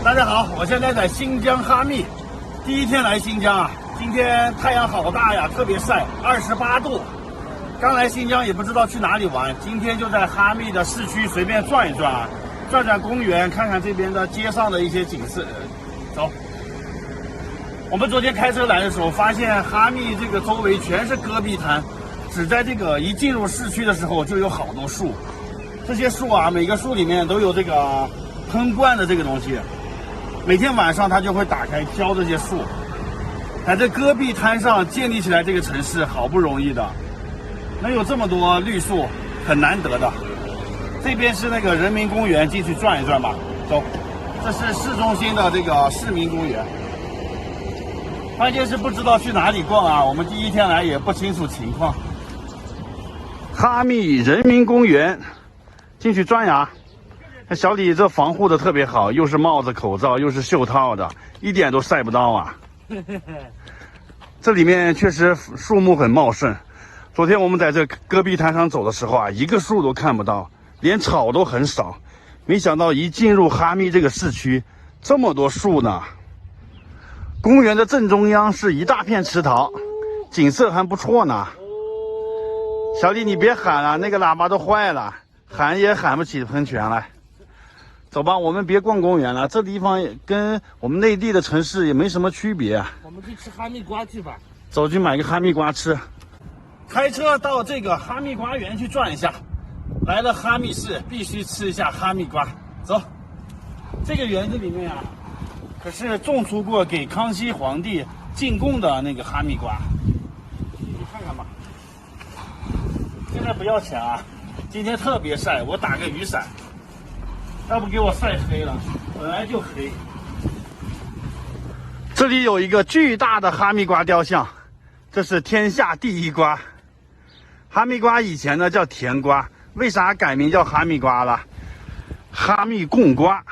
大家好，我现在在新疆哈密，第一天来新疆啊，今天太阳好大呀，特别晒，28度。刚来新疆也不知道去哪里玩，今天就在哈密的市区随便转一转啊，转转公园，看看这边的街上的一些景色。走。我们昨天开车来的时候，发现哈密这个周围全是戈壁滩，只在这个一进入市区的时候就有好多树。这些树啊，每个树里面都有这个喷灌的这个东西，每天晚上它就会打开浇这些树。在这戈壁滩上建立起来这个城市好不容易的，能有这么多绿树很难得的。这边是那个人民公园，进去转一转吧。走，这是市中心的这个市民公园。关键是不知道去哪里逛啊，我们第一天来也不清楚情况。哈密人民公园。进去转呀，那小李这防护的特别好，又是帽子、口罩，又是袖套的，一点都晒不到啊。这里面确实树木很茂盛。昨天我们在这戈壁滩上走的时候啊，一个树都看不到，连草都很少。没想到一进入哈密这个市区，这么多树呢。公园的正中央是一大片池塘，景色还不错呢。小李，你别喊了，那个喇叭都坏了。喊也喊不起喷泉来，走吧，我们别逛公园了，这地方跟我们内地的城市也没什么区别。我们去吃哈密瓜去吧。走，去买个哈密瓜吃。开车到这个哈密瓜园去转一下。来了哈密市，必须吃一下哈密瓜。走，这个园子里面啊，可是种出过给康熙皇帝进贡的那个哈密瓜。你看看吧。现在不要钱啊。今天特别晒，我打个雨伞，要不给我晒黑了，本来就黑。这里有一个巨大的哈密瓜雕像，这是天下第一瓜。哈密瓜以前呢叫甜瓜，为啥改名叫哈密瓜了？哈密贡瓜。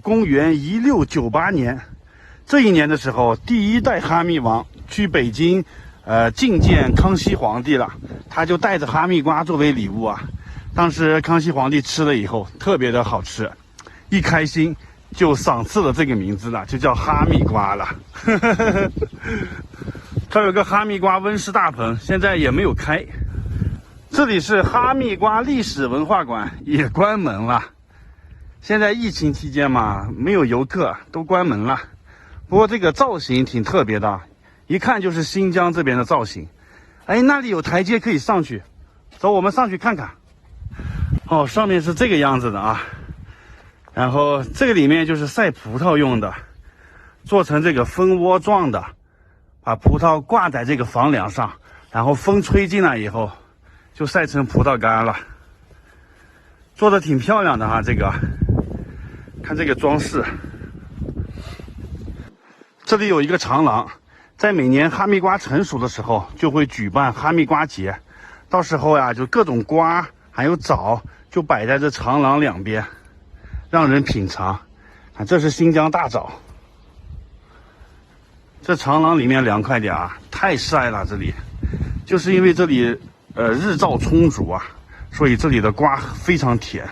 公元1698年，这一年的时候，第一代哈密王去北京，觐见康熙皇帝了，他就带着哈密瓜作为礼物啊。当时康熙皇帝吃了以后特别的好吃，一开心就赏赐了这个名字了，就叫哈密瓜了。这有个哈密瓜温室大棚，现在也没有开。这里是哈密瓜历史文化馆，也关门了。现在疫情期间嘛，没有游客，都关门了。不过这个造型挺特别的，一看就是新疆这边的造型。哎，那里有台阶可以上去，走，我们上去看看。哦，上面是这个样子的啊，然后这个里面就是晒葡萄用的，做成这个蜂窝状的，把葡萄挂在这个房梁上，然后风吹进来以后就晒成葡萄干了，做的挺漂亮的啊。这个看这个装饰，这里有一个长廊，在每年哈密瓜成熟的时候就会举办哈密瓜节，到时候呀就各种瓜还有枣就摆在这长廊两边，让人品尝。这是新疆大枣。这长廊里面凉快点啊，太晒了这里，就是因为这里日照充足啊，所以这里的瓜非常甜。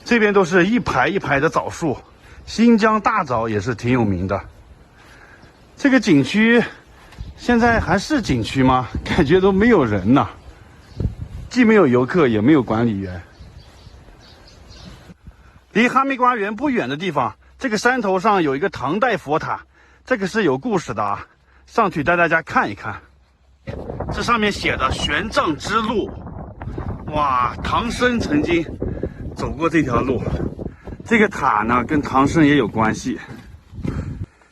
这边都是一排一排的枣树，新疆大枣也是挺有名的。这个景区现在还是景区吗？感觉都没有人呢。既没有游客，也没有管理员。离哈密瓜园不远的地方，这个山头上有一个唐代佛塔，这个是有故事的啊，上去带大家看一看。这上面写的玄奘之路，哇，唐僧曾经走过这条路。这个塔呢，跟唐僧也有关系。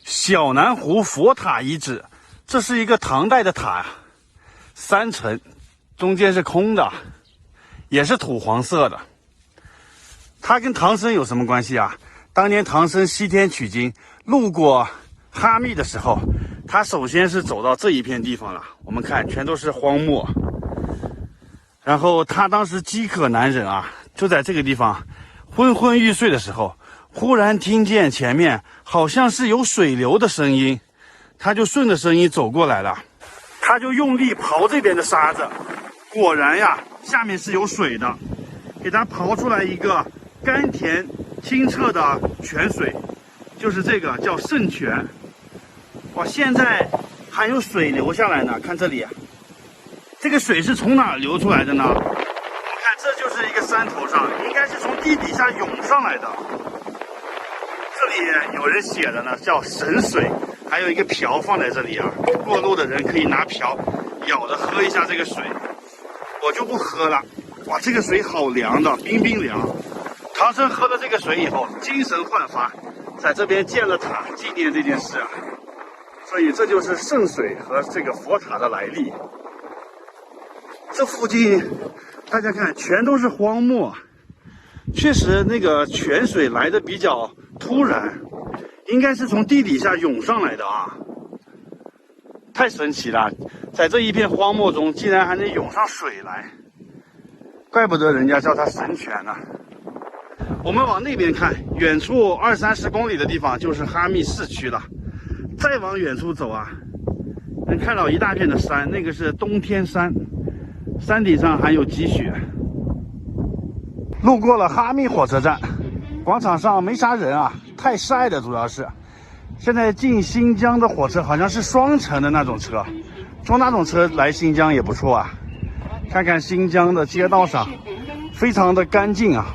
小南湖佛塔遗址，这是一个唐代的塔，3层。中间是空的，也是土黄色的。它跟唐僧有什么关系啊？当年唐僧西天取经，路过哈密的时候，他首先是走到这一片地方了。我们看，全都是荒漠。然后他当时饥渴难忍啊，就在这个地方昏昏欲睡的时候，忽然听见前面好像是有水流的声音，他就顺着声音走过来了。他就用力刨这边的沙子，果然呀，下面是有水的，给他刨出来一个甘甜清澈的泉水，就是这个叫圣泉。哇，现在还有水流下来呢，看这里啊，这个水是从哪儿流出来的呢？我看这就是一个山头上，应该是从地底下涌上来的。这里有人写的呢，叫神水，还有一个瓢放在这里啊，过路的人可以拿瓢舀着喝一下这个水。我就不喝了，哇，这个水好凉的，冰冰凉。唐僧喝了这个水以后，精神焕发，在这边建了塔纪念这件事啊。所以这就是圣水和这个佛塔的来历。这附近大家看，全都是荒漠。确实，那个泉水来的比较突然，应该是从地底下涌上来的啊，太神奇了！在这一片荒漠中，竟然还能涌上水来，怪不得人家叫它神泉呢。我们往那边看，远处20-30公里的地方就是哈密市区了。再往远处走啊，能看到一大片的山，那个是冬天山，山顶上还有积雪。路过了哈密火车站，广场上没啥人啊，太晒的主要是。现在进新疆的火车好像是双层的那种车，坐那种车来新疆也不错啊。看看新疆的街道上，非常的干净啊，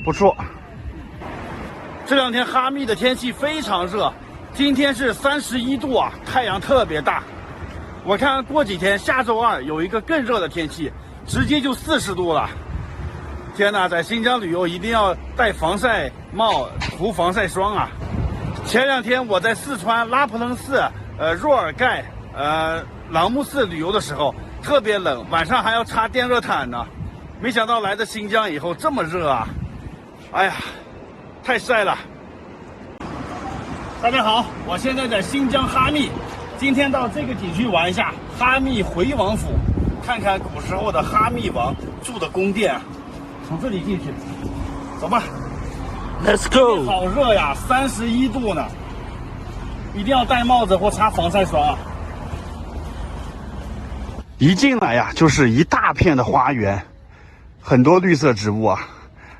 不错。这两天哈密的天气非常热，今天是31度啊，太阳特别大。我看过几天下周2有一个更热的天气，直接就40度了。天哪，在新疆旅游一定要戴防晒帽、涂防晒霜啊！前两天我在四川拉卜楞寺、若尔盖、朗木寺旅游的时候，特别冷，晚上还要插电热毯呢。没想到来到新疆以后这么热啊！哎呀，太晒了！大家好，我现在在新疆哈密，今天到这个景区玩一下哈密回王府，看看古时候的哈密王住的宫殿。从这里进去，走吧。Let's go。好热呀，31度呢，一定要戴帽子或擦防晒霜啊。一进来呀，就是一大片的花园，很多绿色植物啊。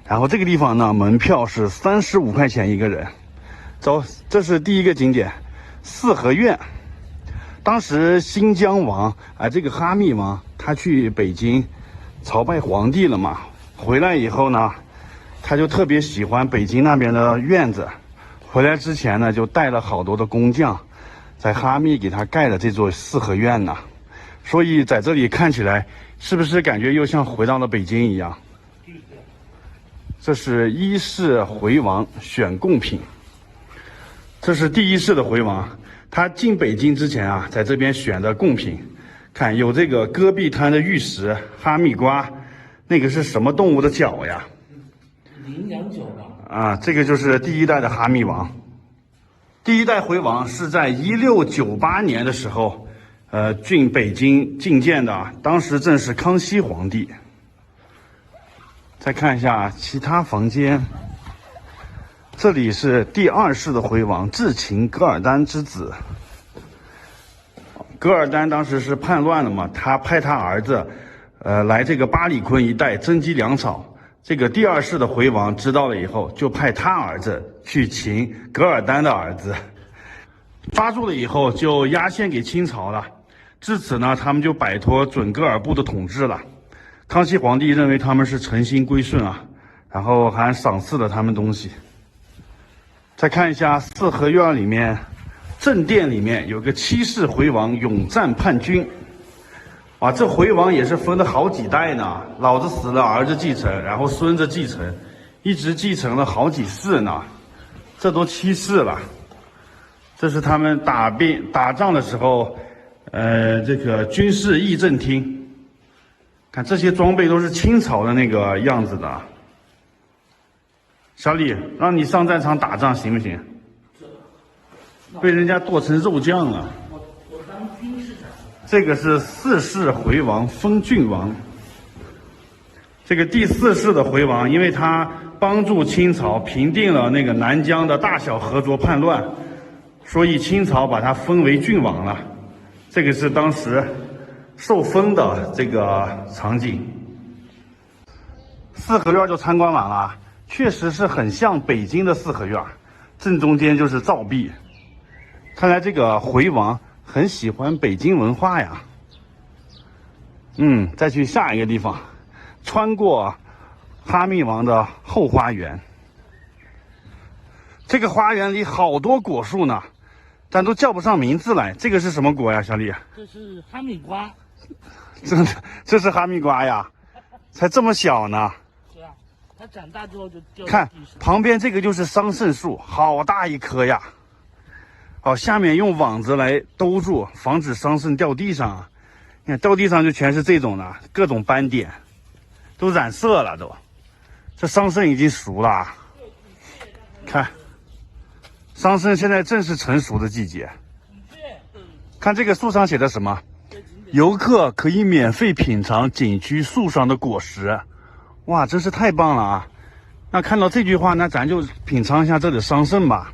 然后这个地方呢，门票是35块钱一个人。走，这是第一个景点，四合院。当时新疆王这个哈密王他去北京朝拜皇帝了嘛。回来以后呢，他就特别喜欢北京那边的院子。回来之前呢，就带了好多的工匠，在哈密给他盖了这座四合院呢。所以在这里看起来，是不是感觉又像回到了北京一样？这是一世回王选贡品，这是第一世的回王，他进北京之前啊，在这边选的贡品，看有这个戈壁滩的玉石、哈密瓜。那个是什么动物的角呀？羚羊角吧。啊，这个就是第一代的哈密王。第一代回王是在1698年的时候，进北京觐见的，当时正是康熙皇帝。再看一下其他房间，这里是第2世的回王智擒噶尔丹之子。噶尔丹当时是叛乱了嘛，他派他儿子。来这个巴里坤一带征集粮草，这个第2世的回王知道了以后，就派他儿子去擒噶尔丹的儿子，抓住了以后就押献给清朝了。至此呢，他们就摆脱准噶尔部的统治了。康熙皇帝认为他们是诚心归顺啊，然后还赏赐了他们东西。再看一下四合院里面，正殿里面有个7世回王勇战叛军。啊，这回王也是分了好几代呢，老子死了，儿子继承，然后孙子继承，一直继承了好几世呢，这都7世了。这是他们打仗的时候，这个军事议政厅，看这些装备都是清朝的那个样子的。小李，让你上战场打仗行不行？被人家剁成肉酱了。我当军事长。这个是4世回王封郡王。这个第4世的回王，因为他帮助清朝平定了那个南疆的大小合作叛乱，所以清朝把他封为郡王了。这个是当时受封的这个场景。四合院就参观完了，确实是很像北京的四合院，正中间就是造壁。看来这个回王很喜欢北京文化呀。再去下一个地方，穿过哈密王的后花园。这个花园里好多果树呢，但都叫不上名字来。这个是什么果呀，小李？这是哈密瓜。这是哈密瓜呀，才这么小呢。对啊，它长大之后就掉看在地上。旁边这个就是桑葚树，好大一棵呀。好，下面用网子来兜住，防止桑葚掉地上啊。你看掉地上就全是这种的，各种斑点，都染色了都。这桑葚已经熟了，看，桑葚现在正是成熟的季节。看这个树上写的什么？游客可以免费品尝景区树上的果实。哇，真是太棒了啊！那看到这句话，那咱就品尝一下这里桑葚吧。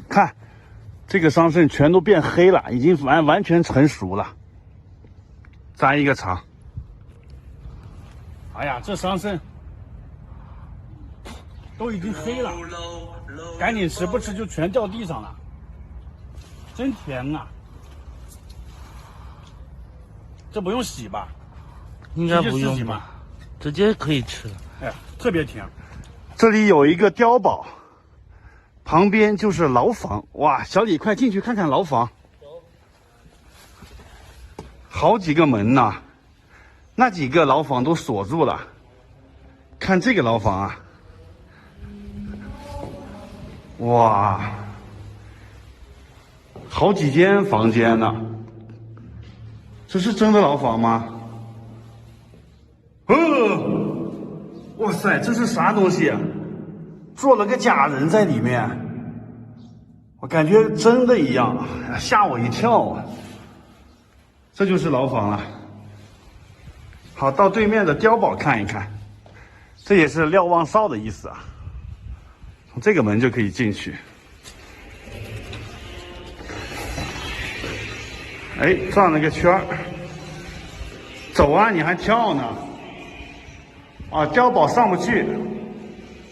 看，这个桑葚全都变黑了，已经完全成熟了。摘一个尝。哎呀，这桑葚都已经黑了，赶紧吃，不吃就全掉地上了。真甜啊！这不用洗吧？应该不直接洗用吧？直接可以吃了。哎，特别甜。这里有一个碉堡，旁边就是牢房。哇，小李，快进去看看牢房。好几个门呐，那几个牢房都锁住了。看这个牢房啊，哇，好几间房间呢。这是真的牢房吗？哇塞，这是啥东西？做了个假人在里面，我感觉真的一样，吓我一跳啊！这就是牢房了。好，到对面的碉堡看一看，这也是瞭望哨的意思啊。从这个门就可以进去。哎，转了个圈儿，走啊，你还跳呢？啊，碉堡上不去，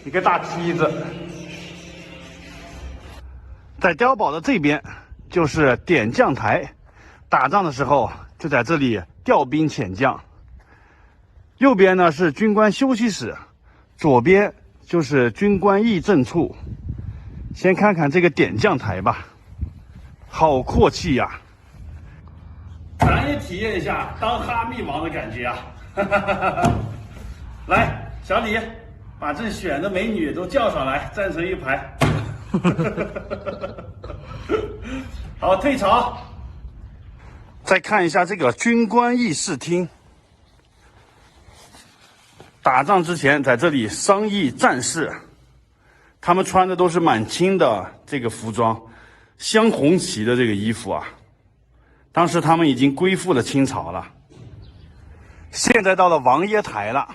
一个大梯子。在碉堡的这边就是点将台，打仗的时候就在这里调兵遣将。右边呢是军官休息室，左边就是军官议政处。先看看这个点将台吧，好阔气呀！咱也体验一下当哈密王的感觉啊！来，小李，把这选的美女都叫上来，站成一排。好，退朝。再看一下这个军官议事厅，打仗之前在这里商议战事，他们穿的都是满清的这个服装，镶红旗的这个衣服啊。当时他们已经归附了清朝了。现在到了王爷台了，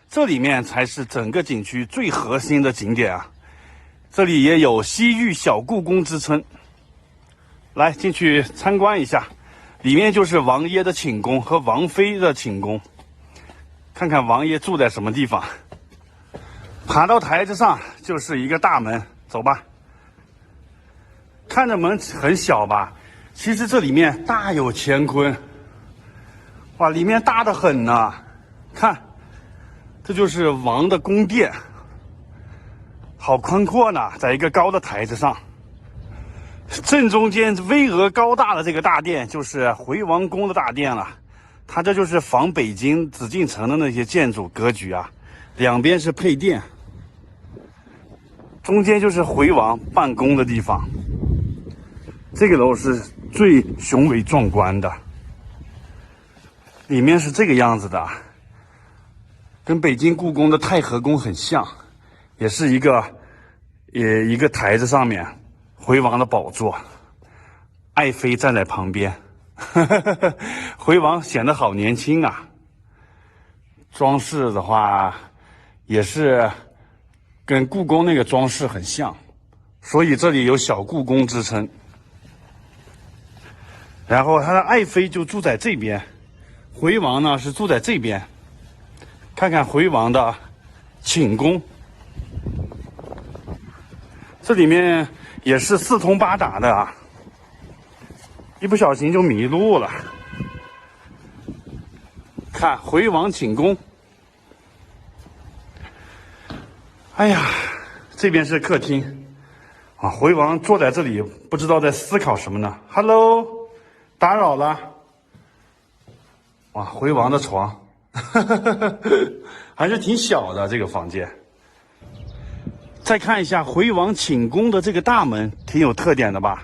这里面才是整个景区最核心的景点啊。这里也有西域小故宫之称。来，进去参观一下，里面就是王爷的寝宫和王妃的寝宫，看看王爷住在什么地方。爬到台子上就是一个大门，走吧。看着门很小吧，其实这里面大有乾坤。哇，里面大得很呢，看，这就是王的宫殿，好宽阔呢，在一个高的台子上。正中间巍峨高大的这个大殿就是回王宫的大殿了，它这就是仿北京紫禁城的那些建筑格局啊，两边是配殿，中间就是回王办公的地方。这个楼是最雄伟壮观的，里面是这个样子的，跟北京故宫的太和宫很像，也是一个台子上面回王的宝座，爱妃站在旁边，回王显得好年轻啊。装饰的话也是跟故宫那个装饰很像，所以这里有小故宫之称。然后他的爱妃就住在这边，回王呢是住在这边。看看回王的寝宫，这里面也是四通八达的啊，一不小心就迷路了。看回王寝宫，哎呀，这边是客厅啊，回王坐在这里，不知道在思考什么呢。Hello， 打扰了。哇，回王的床，还是挺小的这个房间。再看一下回王寝宫的这个大门，挺有特点的吧？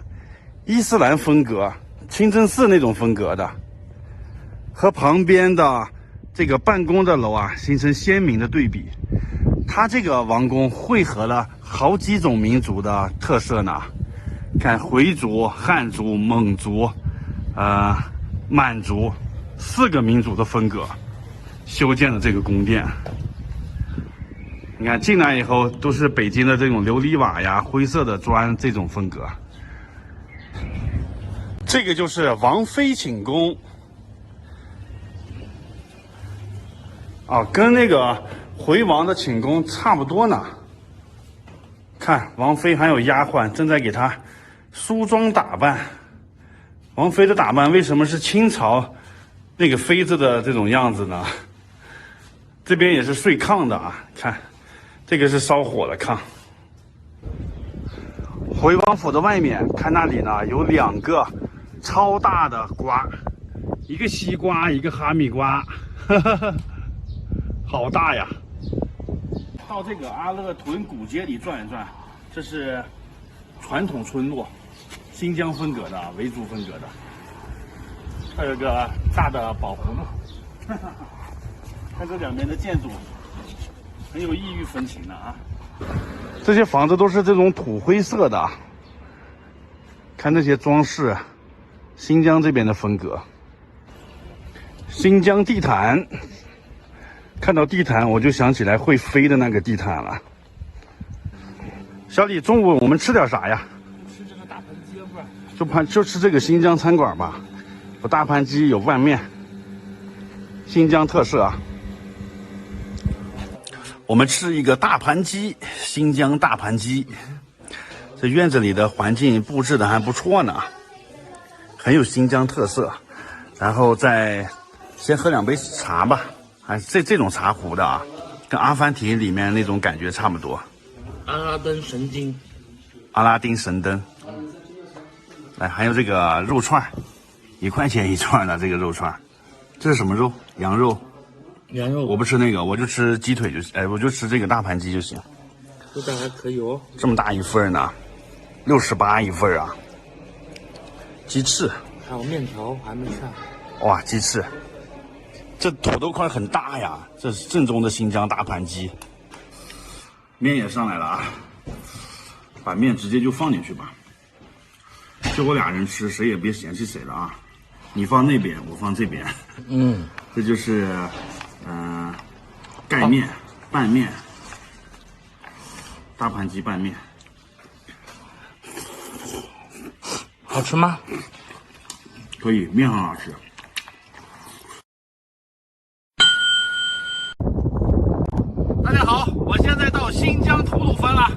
伊斯兰风格，清真寺那种风格的，和旁边的这个办公的楼啊，形成鲜明的对比。它这个王宫汇合了好几种民族的特色呢，看回族、汉族、蒙族、满族4个民族的风格修建的这个宫殿。你看进来以后都是北京的这种琉璃瓦呀、灰色的砖这种风格。这个就是王妃寝宫啊，跟那个回王的寝宫差不多呢。看王妃还有丫鬟正在给她梳妆打扮。王妃的打扮为什么是清朝那个妃子的这种样子呢？这边也是睡炕的啊，看这个是烧火的炕。回王府的外面，看那里呢有2个超大的瓜，一个西瓜，一个哈密瓜，好大呀！到这个阿勒屯古街里转一转，这是传统村落，新疆风格的维族风格的，还有个大的宝葫芦。看这两边的建筑，很有异域风情的啊。这些房子都是这种土灰色的，看这些装饰，新疆这边的风格。新疆地毯，看到地毯我就想起来会飞的那个地毯了。小李，中午我们吃点啥呀？吃这个大盘鸡吧。就吃这个新疆餐馆吧，有大盘鸡，有拌面，新疆特色啊。我们吃一个大盘鸡，新疆大盘鸡。这院子里的环境布置的还不错呢，很有新疆特色。然后再先喝2杯茶吧，还是这种茶壶的啊，跟阿凡提里面那种感觉差不多。阿拉丁神灯。阿拉丁神灯。来，还有这个肉串，1块钱一串的这个肉串，这是什么肉？羊肉。羊肉我不吃那个，我就吃鸡腿就行，我就吃这个大盘鸡就行。这个还可以哦。这么大一份呢，68一份啊。鸡翅，还有面条还没上。哇，鸡翅，这土豆块很大呀，这是正宗的新疆大盘鸡。面也上来了啊，把面直接就放进去吧。就我俩人吃，谁也别嫌弃谁了啊。你放那边，我放这边。这就是盖面、拌面，大盘鸡拌面，好吃吗？可以，面很好吃。大家好，我现在到新疆吐鲁番了，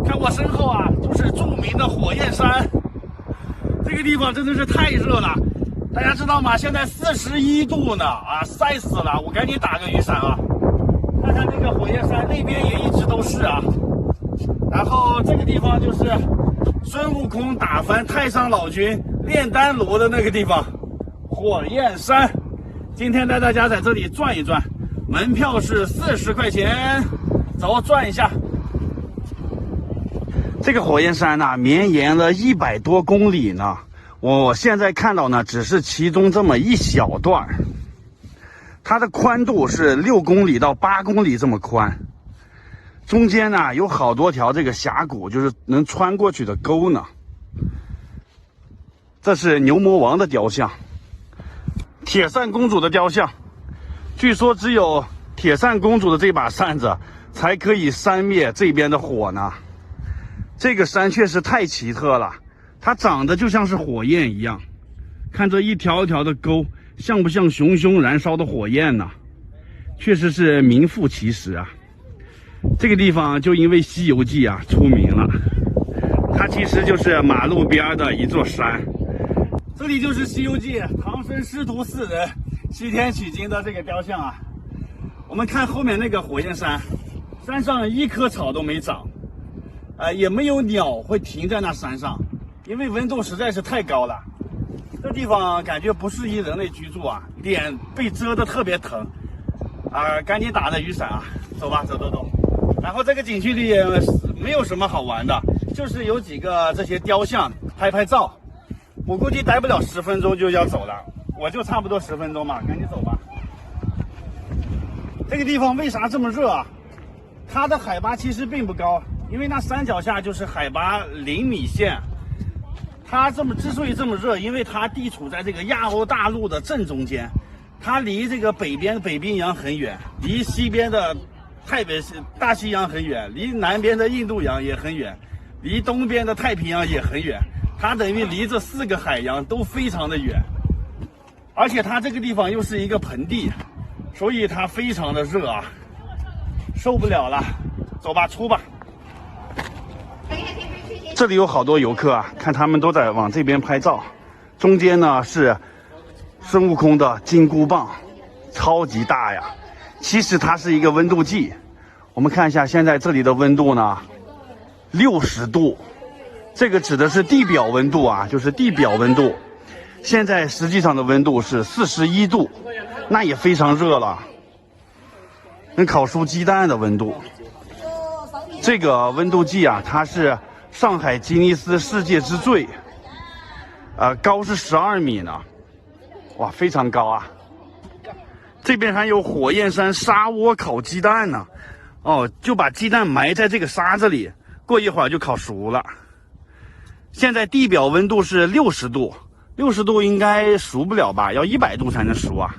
看我身后啊，就是著名的火焰山。这个地方真的是太热了。大家知道吗？现在41度呢，啊，晒死了！我赶紧打个雨伞啊！看看这个火焰山，那边也一直都是啊。然后这个地方就是孙悟空打翻太上老君炼丹炉的那个地方，火焰山。今天带大家在这里转一转，门票是40块钱，走，转一下。这个火焰山呢，绵延了100多公里呢。我现在看到呢，只是其中这么一小段，它的宽度是6公里到8公里这么宽，中间呢有好多条这个峡谷，就是能穿过去的沟呢。这是牛魔王的雕像，铁扇公主的雕像，据说只有铁扇公主的这把扇子才可以扇灭这边的火呢。这个山确实太奇特了。它长得就像是火焰一样，看这一条一条的沟，像不像熊熊燃烧的火焰呢？确实是名副其实啊。这个地方就因为《西游记》啊出名了。它其实就是马路边的一座山。这里就是《西游记》唐僧师徒4人西天取经的这个雕像啊。我们看后面那个火焰山，山上一棵草都没长，也没有鸟会停在那山上，因为温度实在是太高了。这地方感觉不适宜人类居住啊，脸被遮得特别疼赶紧打着雨伞啊，走吧，走。然后这个景区里也没有什么好玩的，就是有几个这些雕像拍照。我估计待不了10分钟就要走了，我就差不多10分钟嘛，赶紧走吧。这个地方为啥这么热啊？它的海拔其实并不高，因为那山脚下就是海拔0米线。它之所以这么热，因为它地处在这个亚欧大陆的正中间，它离这个北边北冰洋很远，离西边的大西洋很远，离南边的印度洋也很远，离东边的太平洋也很远。它等于离这4个海洋都非常的远，而且它这个地方又是一个盆地，所以它非常的热啊，受不了了，走吧，出吧。这里有好多游客啊，看他们都在往这边拍照。中间呢是孙悟空的金箍棒，超级大呀。其实它是一个温度计，我们看一下现在这里的温度呢，60度。这个指的是地表温度啊，就是地表温度。现在实际上的温度是41度，那也非常热了，跟烤熟鸡蛋的温度。这个温度计啊，它是上海吉尼斯世界之最，高是12米呢，哇，非常高啊！这边还有火焰山沙窝烤鸡蛋呢，就把鸡蛋埋在这个沙子里，过一会儿就烤熟了。现在地表温度是60度，60度应该熟不了吧？要100度才能熟啊！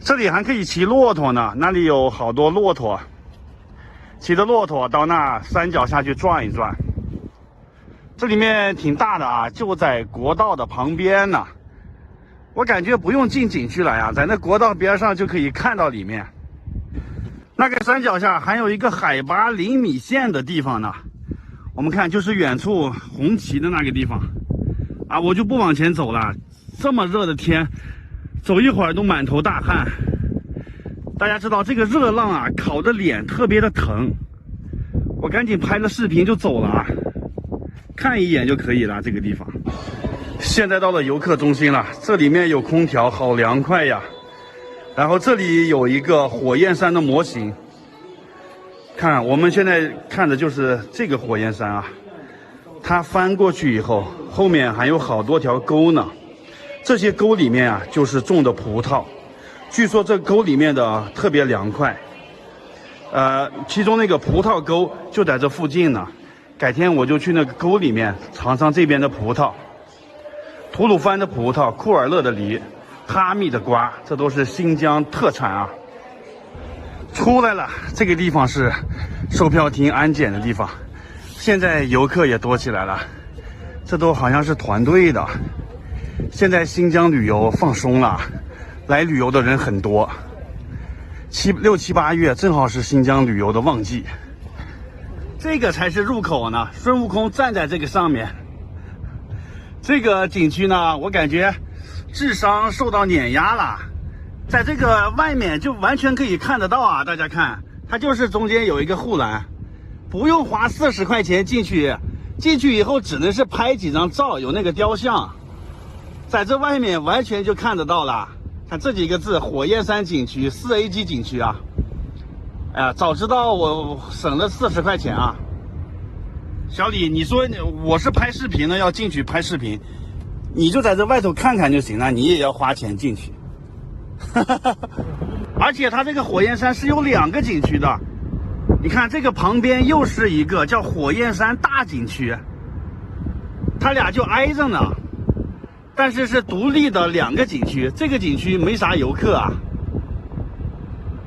这里还可以骑骆驼呢，那里有好多骆驼。骑着骆驼到那山脚下去转一转，这里面挺大的啊，就在国道的旁边呢。我感觉不用进景区来啊，在那国道边上就可以看到里面。那个山脚下还有一个海拔0米线的地方呢，我们看就是远处红旗的那个地方啊，我就不往前走了，这么热的天，走一会儿都满头大汗。大家知道这个热浪啊，烤的脸特别的疼，我赶紧拍了视频就走了啊，看一眼就可以了。这个地方，现在到了游客中心了，这里面有空调，好凉快呀。然后这里有一个火焰山的模型，看我们现在看的就是这个火焰山啊，它翻过去以后，后面还有好多条沟呢，这些沟里面啊就是种的葡萄。据说这沟里面的特别凉快，其中那个葡萄沟就在这附近呢。改天我就去那个沟里面尝尝这边的葡萄，吐鲁番的葡萄、库尔勒的梨、哈密的瓜，这都是新疆特产啊。出来了，这个地方是售票厅安检的地方，现在游客也多起来了，这都好像是团队的。现在新疆旅游放松了。来旅游的人很多，6、7、8月正好是新疆旅游的旺季。这个才是入口呢，孙悟空站在这个上面。这个景区呢，我感觉智商受到碾压了，在这个外面就完全可以看得到啊！大家看，它就是中间有一个护栏，不用花40块钱进去，进去以后只能是拍几张照，有那个雕像，在这外面完全就看得到了。看这几个字，火焰山景区4A 级景区啊！哎呀，早知道我省了40块钱啊！小李，你说我是拍视频的，要进去拍视频，你就在这外头看看就行了，你也要花钱进去。而且它这个火焰山是有2个景区的，你看这个旁边又是一个叫火焰山大景区，它俩就挨着呢。但是是独立的2个景区，这个景区没啥游客啊，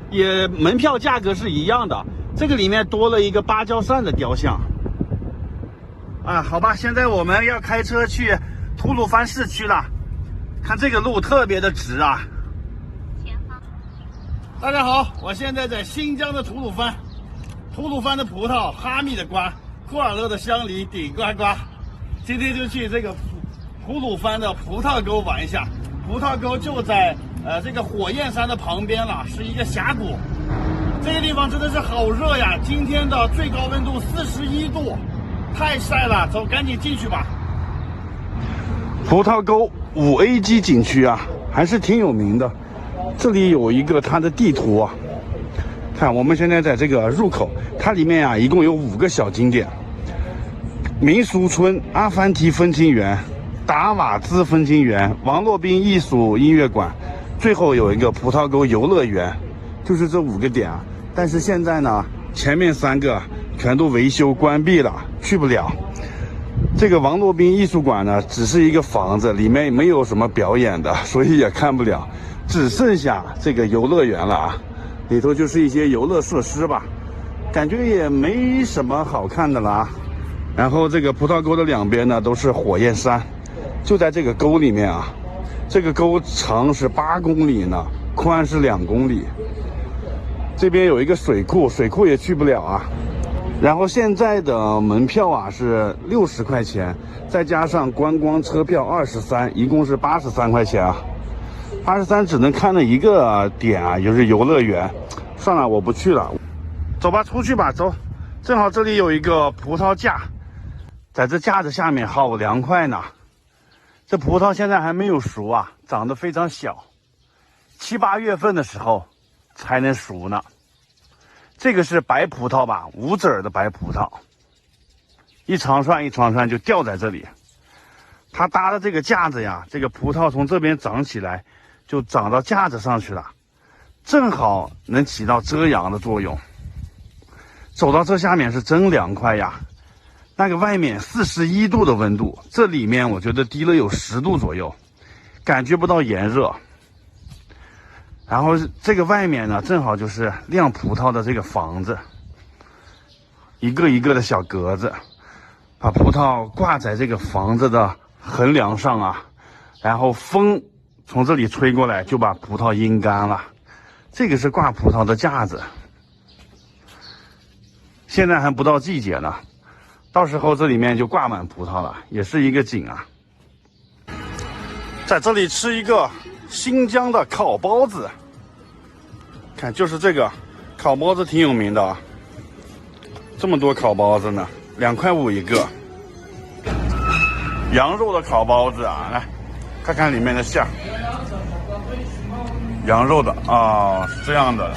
也门票价格是一样的。这个里面多了一个芭蕉扇的雕像。啊，好吧，现在我们要开车去吐鲁番市区了。看这个路特别的直啊。大家好，我现在在新疆的吐鲁番，吐鲁番的葡萄，哈密的瓜，库尔勒的香梨顶呱呱。今天就去这个吐鲁番的葡萄沟玩一下。葡萄沟就在这个火焰山的旁边了，是一个峡谷。这个地方真的是好热呀！今天的最高温度41度，太晒了。走，赶紧进去吧。葡萄沟5A 级景区啊，还是挺有名的。这里有一个它的地图啊，看我们现在在这个入口，它里面啊一共有5个小景点：民俗村、阿凡提风情园、达瓦兹风情园、王洛宾艺术音乐馆，最后有一个葡萄沟游乐园，就是这5个点啊。但是现在呢，前面3个全都维修关闭了，去不了。这个王洛宾艺术馆呢，只是一个房子，里面没有什么表演的，所以也看不了。只剩下这个游乐园了啊，里头就是一些游乐设施吧，感觉也没什么好看的啦。然后这个葡萄沟的2边呢都是火焰山，就在这个沟里面啊，这个沟长是8公里呢，宽是2公里。这边有一个水库，水库也去不了啊。然后现在的门票啊是60块钱，再加上观光车票23，一共是83块钱啊。83只能看了一个点啊，就是游乐园。算了，我不去了。走吧，出去吧，走。正好这里有一个葡萄架，在这架子下面好凉快呢。这葡萄现在还没有熟啊，长得非常小，7、8月份的时候才能熟呢。这个是白葡萄吧，无籽的白葡萄，一长串一长串就吊在这里。它搭的这个架子呀，这个葡萄从这边长起来，就长到架子上去了，正好能起到遮阳的作用。走到这下面是真凉快呀，那个外面41度的温度，这里面我觉得低了有10度左右，感觉不到炎热。然后这个外面呢，正好就是晾葡萄的这个房子，一个一个的小格子，把葡萄挂在这个房子的横梁上啊，然后风从这里吹过来就把葡萄阴干了。这个是挂葡萄的架子，现在还不到季节呢，到时候这里面就挂满葡萄了，也是一个景啊。在这里吃一个新疆的烤包子，看就是这个烤包子挺有名的啊，这么多烤包子呢，2.5块一个。羊肉的烤包子啊，来看看里面的馅，羊肉的啊，是这样的，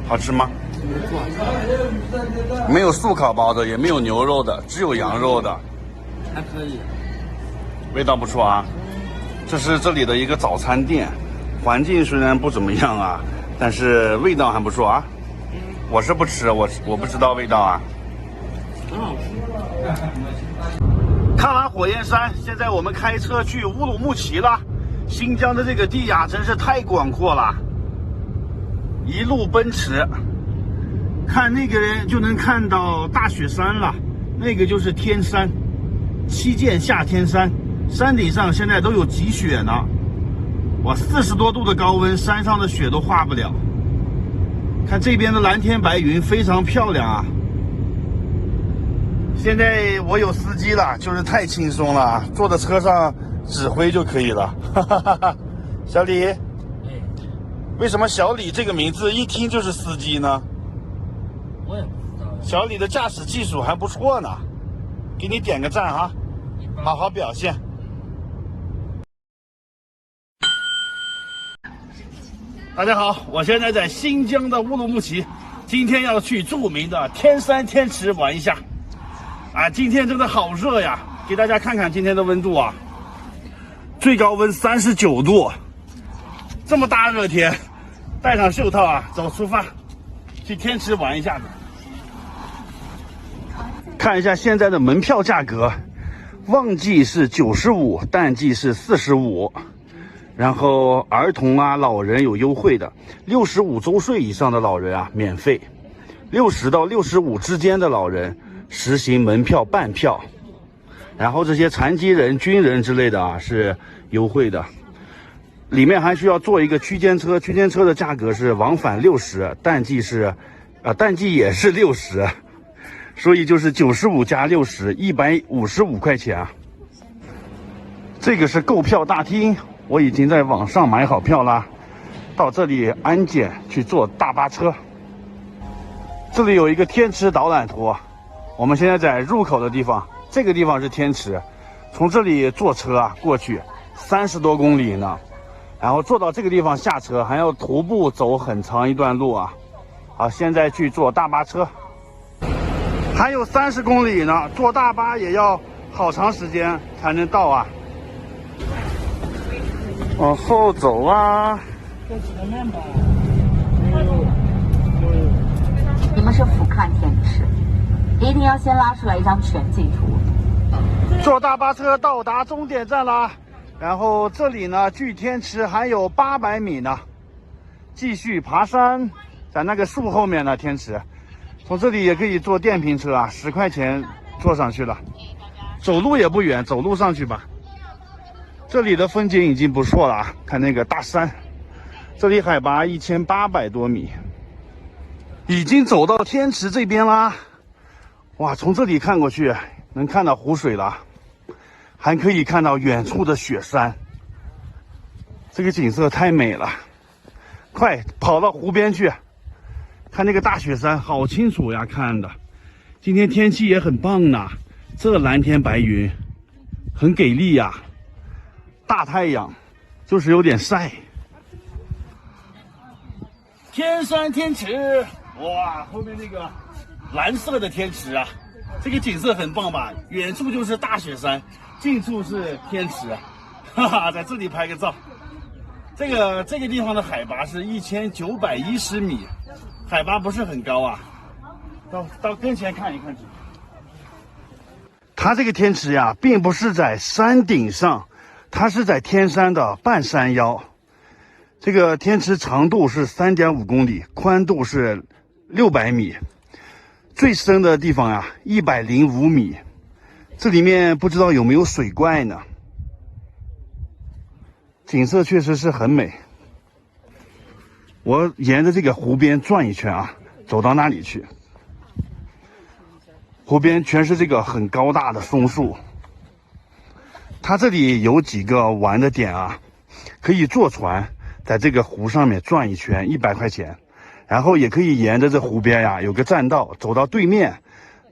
好吃吗？没有素烤包子，也没有牛肉的，只有羊肉的，还可以，味道不错啊。这是这里的一个早餐店，环境虽然不怎么样啊，但是味道还不错啊。我是不吃，我不知道味道啊。很好吃。看完火焰山，现在我们开车去乌鲁木齐了。新疆的这个地呀，真是太广阔了，一路奔驰。看那个人就能看到大雪山了，那个就是天山，七涧下天山，山顶上现在都有积雪呢。哇，40多度的高温，山上的雪都化不了。看这边的蓝天白云非常漂亮啊。现在我有司机了，就是太轻松了，坐在车上指挥就可以了。小李，为什么小李这个名字一听就是司机呢？我也不知道。小李的驾驶技术还不错呢，给你点个赞哈，好好表现。大家好，我现在在新疆的乌鲁木齐，今天要去著名的天山天池玩一下。啊，今天真的好热呀！给大家看看今天的温度啊，最高温39度，这么大热天，戴上袖套啊，走，出发，去天池玩一下子。看一下现在的门票价格，旺季是95，淡季是45。然后儿童啊、老人有优惠的，65周岁以上的老人啊免费，60到65之间的老人实行门票半票，然后这些残疾人、军人之类的啊是优惠的。里面还需要坐一个区间车，区间车的价格是往返60，淡季是淡季也是60，所以就是95加60，155块钱啊。这个是购票大厅，我已经在网上买好票啦，到这里安检去坐大巴车。这里有一个天池导览图，我们现在在入口的地方，这个地方是天池，从这里坐车啊过去30多公里呢，然后坐到这个地方下车，还要徒步走很长一段路啊。好，现在去坐大巴车，还有30公里呢，坐大巴也要好长时间才能到啊。往后走啊。你们是俯瞰天池，一定要先拉出来一张全景图。坐大巴车到达终点站啦，然后这里呢距天池还有800米呢，继续爬山，在那个树后面呢天池，从这里也可以坐电瓶车啊，10块钱坐上去了，走路也不远，走路上去吧。这里的风景已经不错了啊，看那个大山，这里海拔1800多米，已经走到天池这边啦。哇，从这里看过去能看到湖水了，还可以看到远处的雪山，这个景色太美了。快跑到湖边去看那个大雪山，好清楚呀，看的。今天天气也很棒呢，这蓝天白云很给力呀，大太阳就是有点晒。天山天池，哇，后面那个蓝色的天池啊，这个景色很棒吧？远处就是大雪山，近处是天池，哈哈，在这里拍个照。这个地方的海拔是1910米，海拔不是很高啊。到跟前看一看去。它这个天池呀，并不是在山顶上，它是在天山的半山腰。这个天池长度是3.5公里，宽度是600米，最深的地方呀105米。这里面不知道有没有水怪呢？景色确实是很美。我沿着这个湖边转一圈啊，走到那里去。湖边全是这个很高大的松树。它这里有几个玩的点啊，可以坐船在这个湖上面转一圈，100块钱。然后也可以沿着这湖边呀，有个栈道走到对面，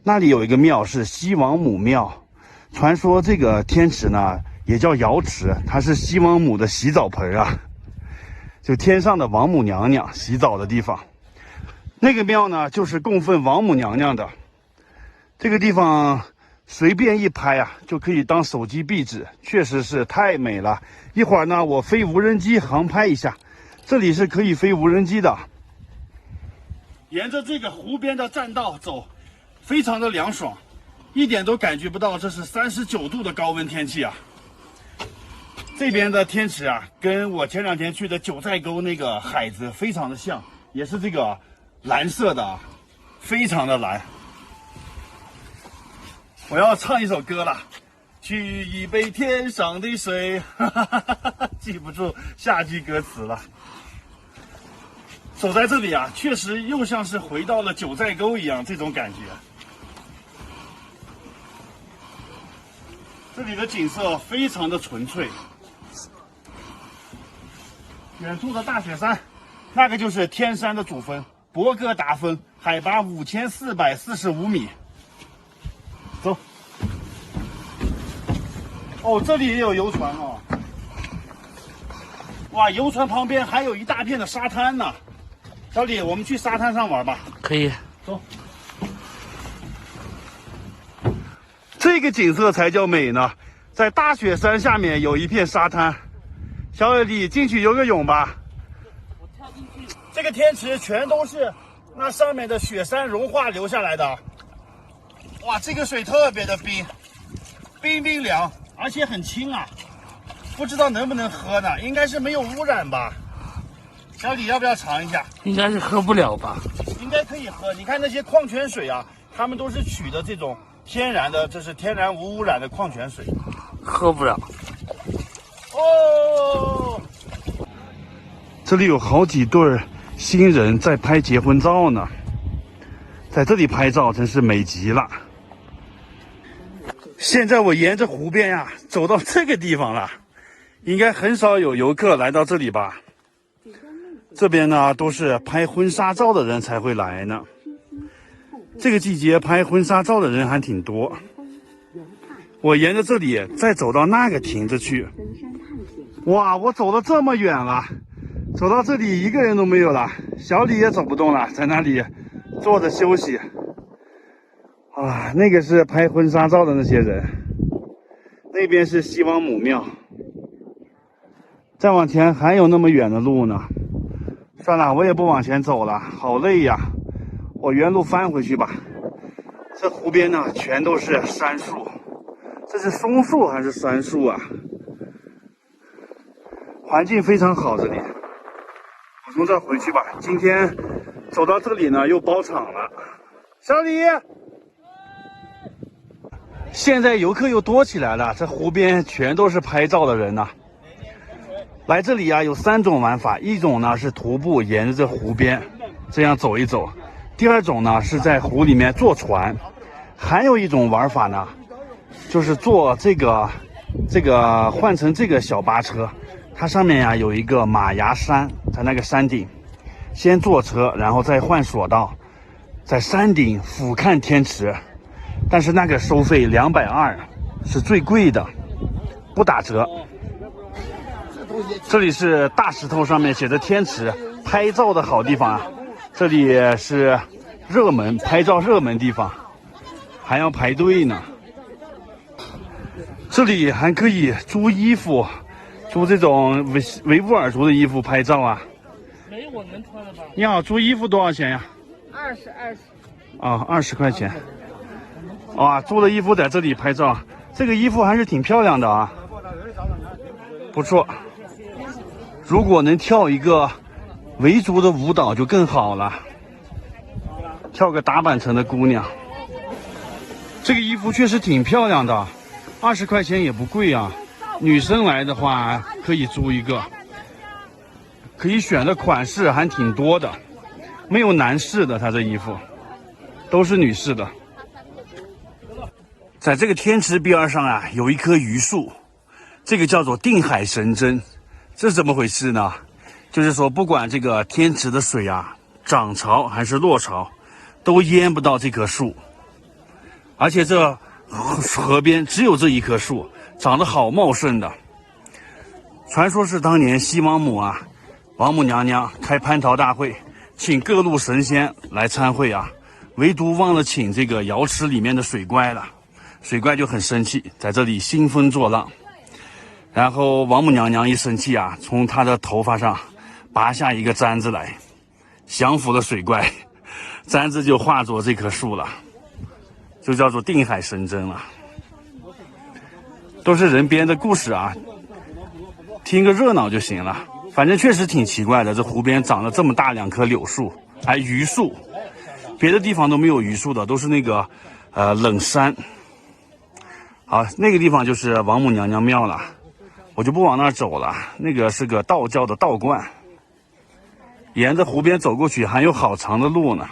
那里有一个庙是西王母庙。传说这个天池呢也叫瑶池，它是西王母的洗澡盆啊，就天上的王母娘娘洗澡的地方。那个庙呢就是供奉王母娘娘的。这个地方随便一拍啊，就可以当手机壁纸，确实是太美了。一会儿呢，我飞无人机航拍一下，这里是可以飞无人机的。沿着这个湖边的栈道走，非常的凉爽，一点都感觉不到这是39度的高温天气啊。这边的天池啊，跟我前2天去的九寨沟那个海子非常的像，也是这个蓝色的啊，非常的蓝。我要唱一首歌了，取一杯天上的水，记不住下句歌词了。走在这里啊，确实又像是回到了九寨沟一样，这种感觉。这里的景色非常的纯粹。远处的大雪山，那个就是天山的主峰博格达峰，海拔5445米。走。哦，这里也有游船哦。哇，游船旁边还有一大片的沙滩呢。小李，我们去沙滩上玩吧。可以。走。这个景色才叫美呢，在大雪山下面有一片沙滩。小李，进去游个泳吧。我跳进去。这个天池全都是那上面的雪山融化流下来的。哇，这个水特别的冰，冰冰凉，而且很清啊，不知道能不能喝呢？应该是没有污染吧。小李要不要尝一下？应该是喝不了吧？应该可以喝。你看那些矿泉水啊，他们都是取的这种天然的，这是天然无污染的矿泉水。喝不了。哦，这里有好几对新人在拍结婚照呢。在这里拍照真是美极了。现在我沿着湖边呀，走到这个地方了，应该很少有游客来到这里吧？这边呢都是拍婚纱照的人才会来呢。这个季节拍婚纱照的人还挺多。我沿着这里再走到那个亭子去。哇，我走了这么远了，走到这里一个人都没有了，小李也走不动了，在那里坐着休息。啊，那个是拍婚纱照的那些人，那边是西王母庙。再往前还有那么远的路呢。算了，我也不往前走了，好累呀。我原路翻回去吧。这湖边呢，全都是杉树，这是松树还是杉树啊？环境非常好，这里。我从这儿回去吧。今天走到这里呢，又包场了。小李，现在游客又多起来了，这湖边全都是拍照的人呐。来这里啊，有3种玩法，一种呢是徒步沿着这湖边这样走一走，第二种呢是在湖里面坐船，还有一种玩法呢，就是坐这个换成这个小巴车，它上面呀有一个马牙山，在那个山顶，先坐车，然后再换索道，在山顶俯瞰天池，但是那个收费220，是最贵的，不打折。这里是大石头上面写着天池，拍照的好地方啊。这里是热门拍照热门地方，还要排队呢。这里还可以租衣服，租这种维吾尔族的衣服拍照啊。没有我能穿的吧？你好，租衣服多少钱呀20。啊，20块钱。啊，租的衣服在这里拍照，这个衣服还是挺漂亮的啊，不错。如果能跳一个维族的舞蹈就更好了，跳个打扮成的姑娘。这个衣服确实挺漂亮的，20块钱也不贵啊。女生来的话可以租一个，可以选的款式还挺多的，没有男士的，它这衣服都是女士的。在这个天池边上啊，有一棵榆树，这个叫做定海神针。这是怎么回事呢？就是说不管这个天池的水啊涨潮还是落潮，都淹不到这棵树。而且这河边只有这一棵树，长得好茂盛的。传说是当年西王母啊，王母娘娘开蟠桃大会，请各路神仙来参会啊，唯独忘了请这个瑶池里面的水怪了。水怪就很生气，在这里兴风作浪。然后王母娘娘一生气啊，从她的头发上拔下一个簪子来，降服了水怪，簪子就化作这棵树了，就叫做定海神针了。都是人编的故事啊，听个热闹就行了。反正确实挺奇怪的，这湖边长了这么大2棵柳树，还榆树，别的地方都没有榆树的，都是那个冷杉。好，那个地方就是王母娘娘庙了。我就不往那儿走了，那个是个道教的道观，沿着湖边走过去还有好长的路呢。